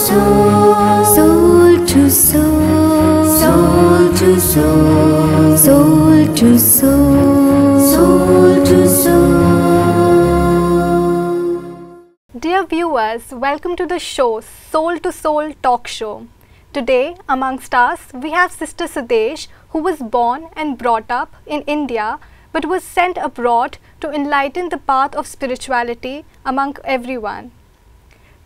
soul, soul to soul, soul to soul, soul to soul, soul to soul. Dear viewers, welcome to the show Soul to Soul Talk Show. Today amongst us we have Sister Sudesh, who was born and brought up in India but was sent abroad to enlighten the path of spirituality among everyone.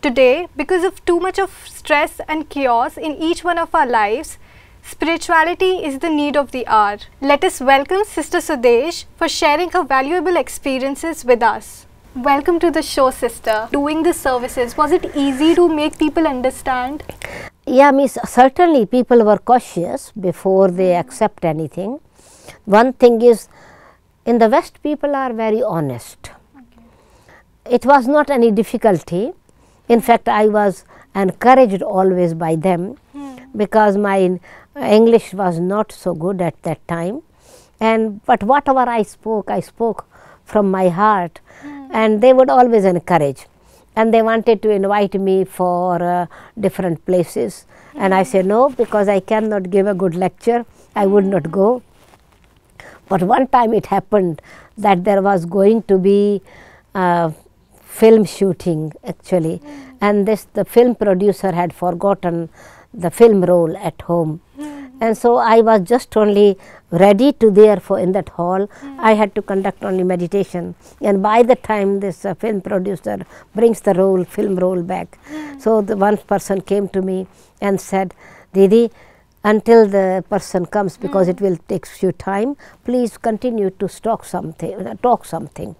Today, because of too much of stress and chaos in each one of our lives, spirituality is the need of the hour. Let us welcome Sister Sudesh for sharing her valuable experiences with us. Welcome to the show, sister. Doing the services, was it easy to make people understand? Yeah, Miss, certainly people were cautious before they accept anything. One thing is, in the West, people are very honest. Okay. It was not any difficulty. In fact, I was encouraged always by them because my English was not so good at that time. But whatever I spoke from my heart, and they would always encourage. And they wanted to invite me for different places. And I said no, because I cannot give a good lecture, I would not go. But one time it happened that there was going to be film shooting actually, and the film producer had forgotten the film roll at home. And so I was just only ready to in that hall. I had to conduct only meditation, and by the time this film producer brings the film roll back, so the one person came to me and said, Didi, until the person comes, because it will take few time, please continue to talk something.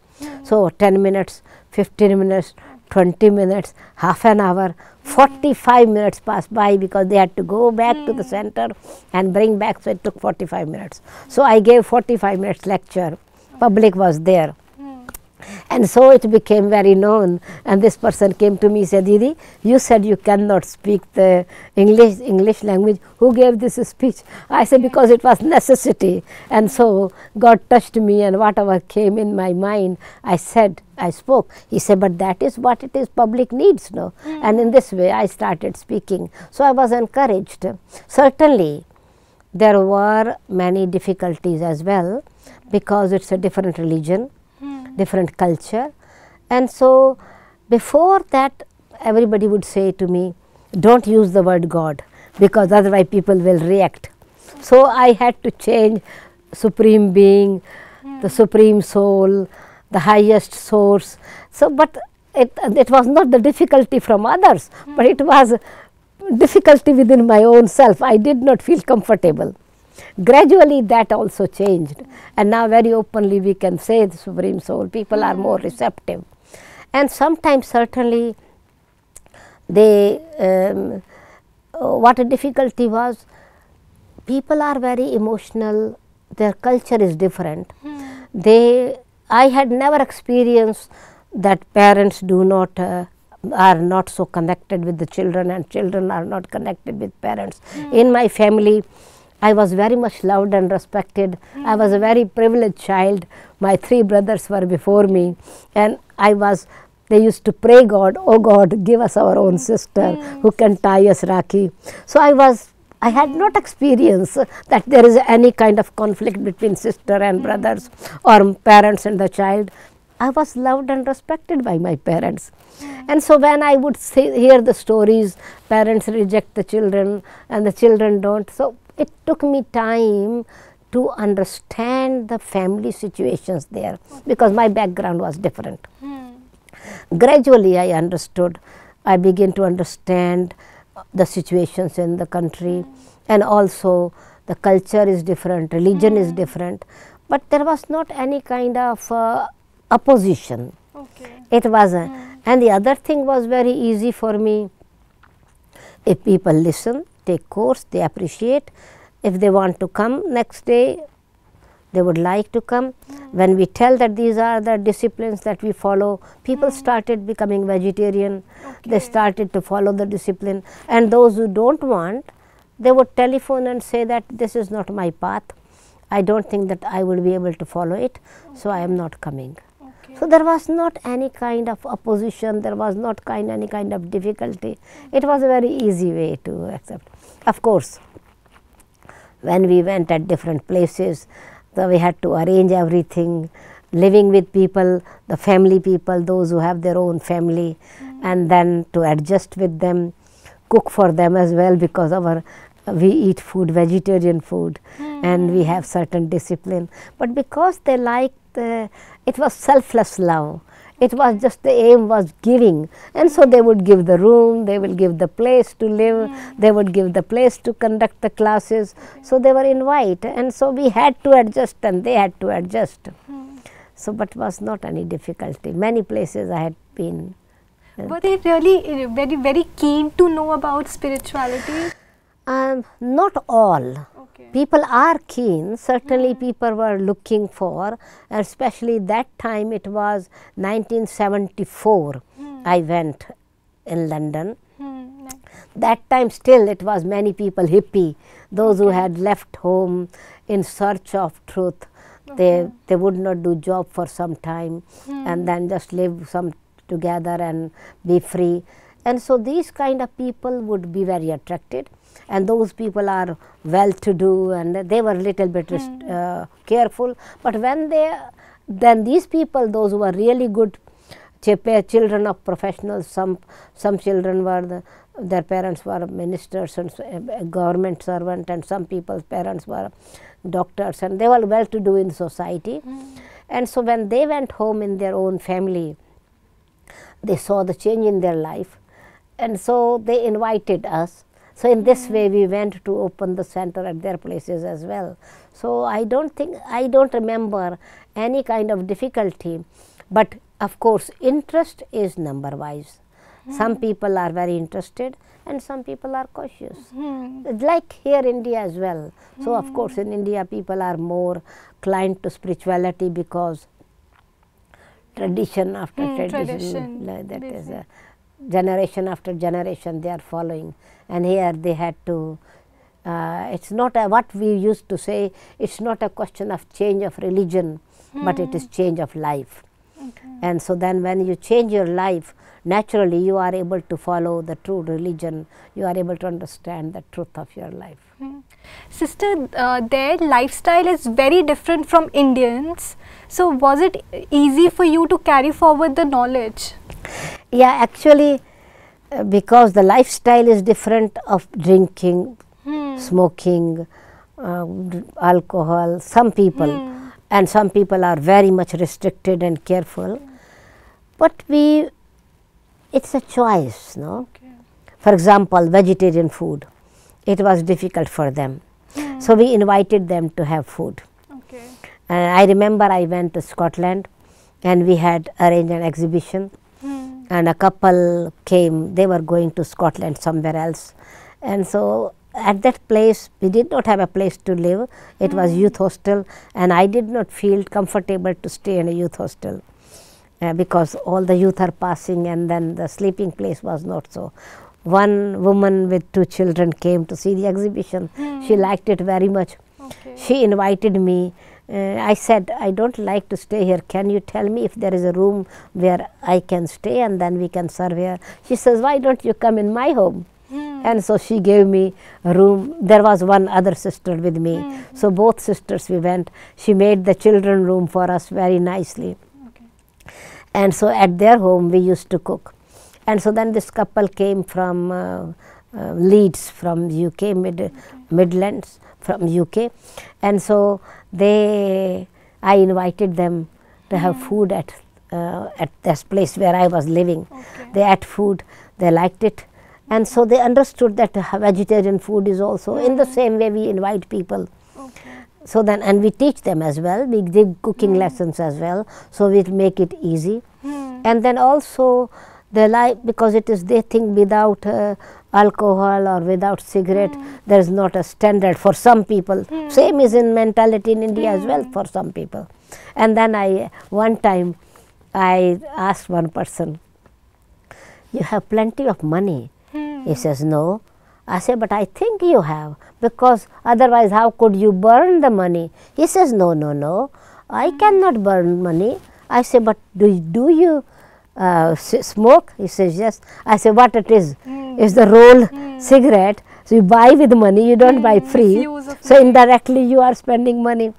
So 10 minutes, 15 minutes, 20 minutes, half an hour, 45 minutes passed by because they had to go back to the center and bring back, so it took 45 minutes. So I gave 45 minutes lecture, public was there. And so it became very known, and this person came to me and said, Didi, you said you cannot speak the English language. Who gave this speech? I said, because it was necessity. And so God touched me, and whatever came in my mind, I spoke. He said, but that is what it is, public needs, no? And in this way I started speaking. So I was encouraged. Certainly there were many difficulties as well, because it's a different religion, different culture. And so before that, everybody would say to me, don't use the word God, because otherwise people will react. So I had to change supreme being, the supreme soul, the highest source. So but it was not the difficulty from others, but it was difficulty within my own self. I did not feel comfortable. Gradually that also changed, and now very openly we can say the Supreme Soul. People are more receptive, and sometimes certainly what a difficulty was, people are very emotional, their culture is different. I had never experienced that parents are not so connected with the children, and children are not connected with parents. In my family, I was very much loved and respected. I was a very privileged child. My 3 brothers were before me, and they used to pray God, oh God, give us our own sister who can tie us Rakhi. So I had not experienced that there is any kind of conflict between sister and brothers or parents and the child. I was loved and respected by my parents. And so when I would hear the stories, parents reject the children and the children don't. So it took me time to understand the family situations there, because my background was different. Gradually I began to understand the situations in the country, and also the culture is different, religion is different, but there was not any kind of opposition. It was and the other thing was very easy for me. If people listen, take course, they appreciate. If they want to come next day, they would like to come. When we tell that these are the disciplines that we follow, people started becoming vegetarian. They started to follow the discipline, and those who don't want, they would telephone and say that this is not my path. I don't think that I will be able to follow it, so I am not coming. So there was not any kind of opposition, there was not any kind of difficulty. It was a very easy way to accept. Of course, when we went at different places, so we had to arrange everything, living with people, the family people, those who have their own family, and then to adjust with them, cook for them as well, because we eat food, vegetarian food, and we have certain discipline. But because they liked, it was selfless love. It was just the aim was giving, and so they would give the room, they will give the place to live, they would give the place to conduct the classes. So they were invited, and so we had to adjust and they had to adjust. So, but was not any difficulty. Many places I had been. Were they really very keen to know about spirituality? Not all. Okay. People are keen, certainly people were looking for, and especially that time it was 1974 I went in London. Nice. That time still it was many people hippie, those who had left home in search of truth. They would not do job for some time and then just live some together and be free. And so these kind of people would be very attracted, and those people are well to do, and they were little bit careful. But when then these people, those who were really good children of professionals, some children were their parents were ministers and government servant, and some people's parents were doctors, and they were well to do in society. And so when they went home in their own family, they saw the change in their life, and so they invited us. So in this way we went to open the center at their places as well. So I don't remember any kind of difficulty, but of course interest is number wise. Some people are very interested and some people are cautious. Like here India as well. So of course in India people are more inclined to spirituality because tradition after tradition, that is a generation after generation they are following, and here they had to, it's not what we used to say, it's not a question of change of religion, but it is change of life. And so then when you change your life, naturally you are able to follow the true religion, you are able to understand the truth of your life. Sister, their lifestyle is very different from Indians. So was it easy for you to carry forward the knowledge? Yeah, actually because the lifestyle is different of drinking, smoking, alcohol, some people, and some people are very much restricted and careful. But it's a choice, no? For example, vegetarian food, it was difficult for them. So we invited them to have food. I remember I went to Scotland and we had arranged an exhibition, and a couple came, they were going to Scotland somewhere else, and so at that place we did not have a place to live. It was youth hostel, and I did not feel comfortable to stay in a youth hostel because all the youth are passing, and then the sleeping place was not so. One woman with 2 children came to see the exhibition. She liked it very much. She invited me. I said, I don't like to stay here. Can you tell me if there is a room where I can stay and then we can serve here? She says, why don't you come in my home? And so she gave me a room. There was one other sister with me. So both sisters we went. She made the children room for us very nicely. And so at their home we used to cook. And so then this couple came from Leeds, from UK, Midlands, from UK. And so I invited them to have food at this place where I was living. They ate food, they liked it, and so they understood that vegetarian food is also in the same way we invite people. So then, and we teach them as well, we give cooking lessons as well, so we make it easy. And then also they like, because it is, they think without alcohol or without cigarette, there is not a standard for some people. Same is in mentality in India as well for some people. And then one time I asked one person, you have plenty of money? He says, no. I say, but I think you have, because otherwise how could you burn the money? He says, no, I cannot burn money. I say, but do you smoke? He says, yes. I say, what it is? It's the roll cigarette. So you buy with money, you don't buy free. Misuse of So money. indirectly you are spending money.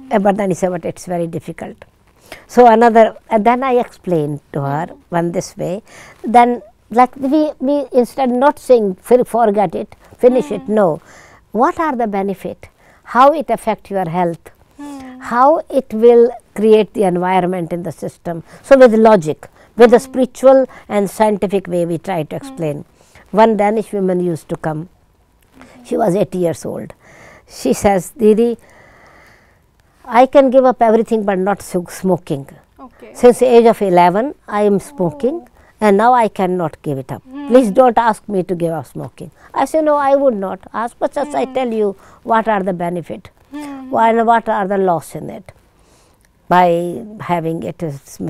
But then he said, but it's very difficult. So another, and then I explained to her one this way. Then like we instead not saying forget it, finish it. No, what are the benefit? How it affect your health? How it will create the environment in the system. So with logic, with a spiritual and scientific way, we try to explain. One Danish woman used to come. She was 80 years old. She says, Didi, I can give up everything but not smoking. Okay. Since the age of 11, I am smoking and now I cannot give it up. Please don't ask me to give up smoking. I say, no, I would not ask, but just I tell you what are the benefit, what are the loss in it by having it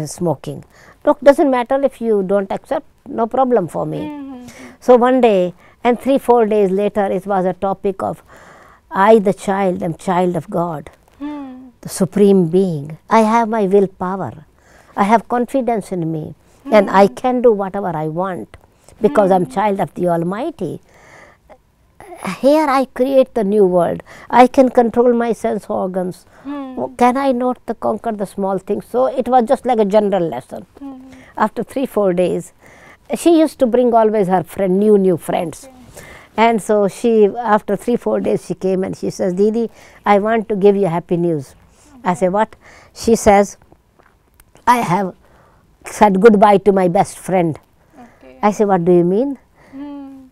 smoking. Look, doesn't matter if you don't accept, no problem for me. So one day and 3-4 days later, it was a topic of I, the child, am child of God. The supreme being. I have my willpower. I have confidence in me and I can do whatever I want because I'm child of the Almighty. Here I create the new world. I can control my sense organs. Can I not conquer the small things? So it was just like a general lesson. After 3-4 days, she used to bring always her friend, new friends. And so she, after 3-4 days, she came and she says, Didi, I want to give you happy news. I say, what? She says, I have said goodbye to my best friend. Okay. I say, what do you mean?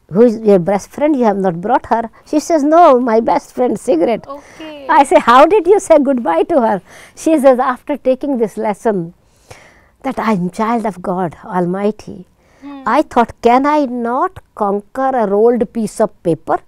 Who is your best friend? You have not brought her. She says, no, my best friend, cigarette. Okay. I say, how did you say goodbye to her? She says, after taking this lesson that I am child of God Almighty, I thought, can I not conquer a rolled piece of paper?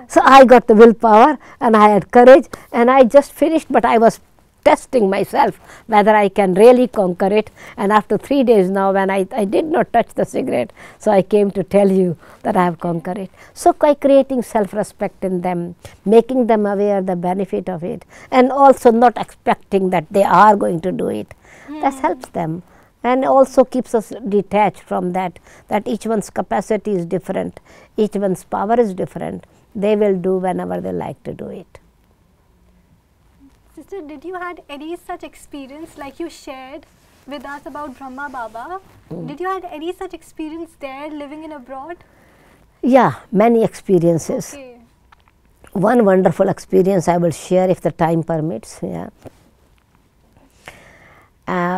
So I got the willpower and I had courage and I just finished, but I was testing myself whether I can really conquer it. And after 3 days now, when I did not touch the cigarette, so I came to tell you that I have conquered it. So by creating self-respect in them, making them aware the benefit of it, and also not expecting that they are going to do it, that helps them. And also keeps us detached from that each one's capacity is different, each one's power is different. They will do whenever they like to do it. Sister, did you had any such experience like you shared with us about Brahma Baba? Did you had any such experience there living in abroad? Yeah, many experiences. Okay. One wonderful experience I will share if the time permits. Yeah.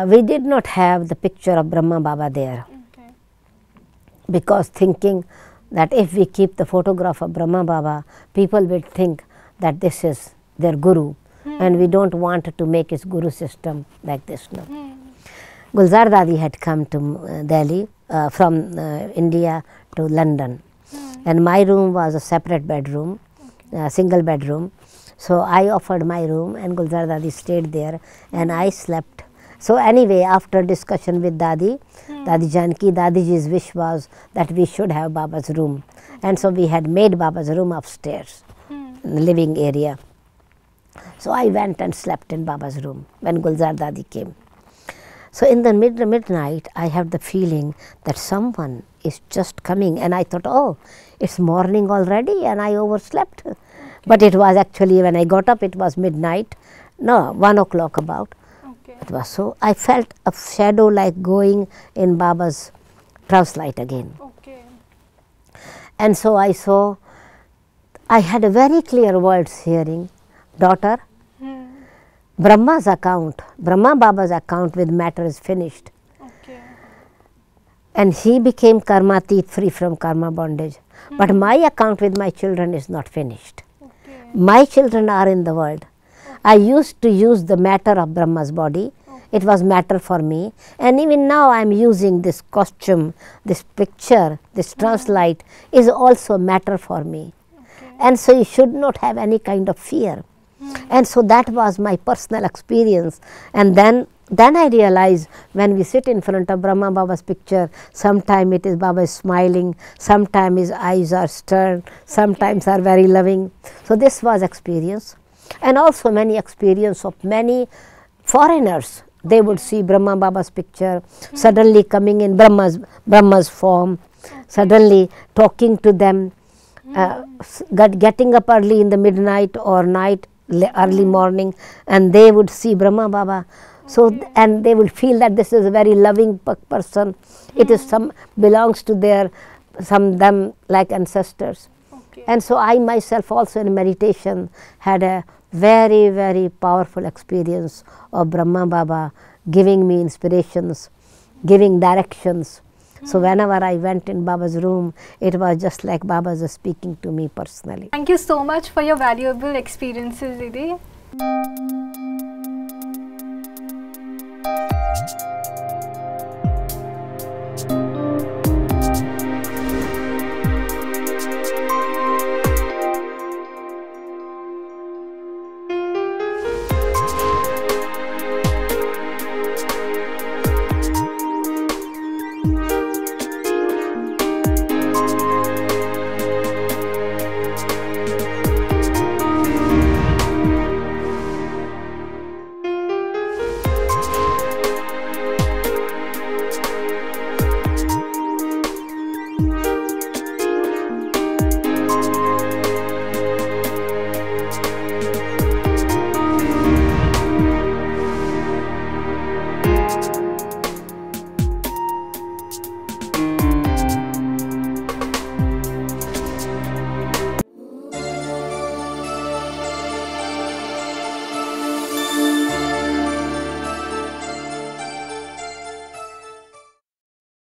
We did not have the picture of Brahma Baba there Okay. because thinking that if we keep the photograph of Brahma Baba, people will think that this is their guru and we don't want to make his guru system like this. No. Gulzar Dadi had come to Delhi from India to London and my room was a separate bedroom, single bedroom. So I offered my room and Gulzar Dadi stayed there and I slept. So anyway, after discussion with Dadi, Dadi Janki, Dadiji's wish was that we should have Baba's room. And so we had made Baba's room upstairs, in the living area. So I went and slept in Baba's room when Gulzar Dadi came. So in the midnight, I had the feeling that someone is just coming and I thought, oh, it's morning already and I overslept. But it was actually, when I got up, it was midnight, no, 1 o'clock about. It was so, I felt a shadow like going in Baba's trouser light again. Okay. And so I saw, I had a very clear words hearing, daughter, Brahma's account, Brahma Baba's account with matter is finished. Okay. And he became karmatit, free from karma bondage. But my account with my children is not finished. Okay. My children are in the world. I used to use the matter of Brahma's body. It was matter for me. And even now I am using this costume, this picture, this translite is also matter for me. Okay. And so you should not have any kind of fear. And so that was my personal experience. And then I realized when we sit in front of Brahma Baba's picture, sometimes it is Baba is smiling, sometimes his eyes are stern, sometimes are very loving. So this was experience. And also many experience of many foreigners They would see Brahma Baba's picture, suddenly coming in Brahma's form, suddenly talking to them, getting up early in the midnight or night, early morning, and they would see Brahma Baba. So, and they would feel that this is a very loving person. It is belongs to them like ancestors. And so I myself also in meditation had a very, very powerful experience of Brahma Baba giving me inspirations, giving directions. So whenever I went in Baba's room, it was just like Baba was speaking to me personally. Thank you so much for your valuable experiences, Didi.